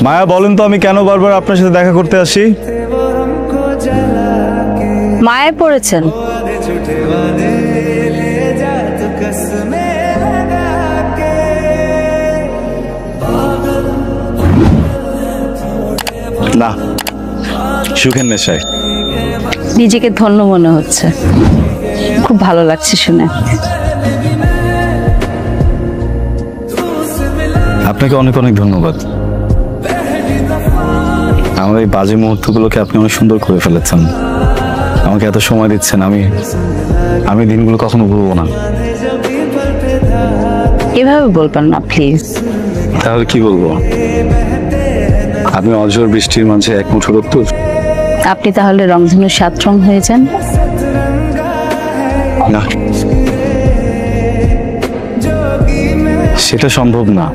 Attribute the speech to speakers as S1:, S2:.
S1: মায়া বলেন তো আমি কেন বারবার আপনার সাথে দেখা করতে আসি?
S2: মায়ায় পড়েছেন।
S1: না, সুখের নেশায়।
S2: নিজেকে ধন্য মনে হচ্ছে, খুব ভালো লাগছে শুনে।
S1: আপনাকে অনেক অনেক ধন্যবাদ। আমার এই বাজে মুহূর্তগুলোকে আপনি অনেক সুন্দর করে ফেলেছেন। আমাকে এত সময় দিচ্ছেন, আমি দিনগুলো কখনো ভুলবো না।
S2: এভাবে বলবেন না প্লিজ।
S1: তাহলে কি বলবো? আপনি অঝোর বৃষ্টির মাঝে এক মুঠো রক্তর।
S2: আপনি তাহলে রংধনুর 7 রং হয়ে যান।
S1: না, সেটা সম্ভব না।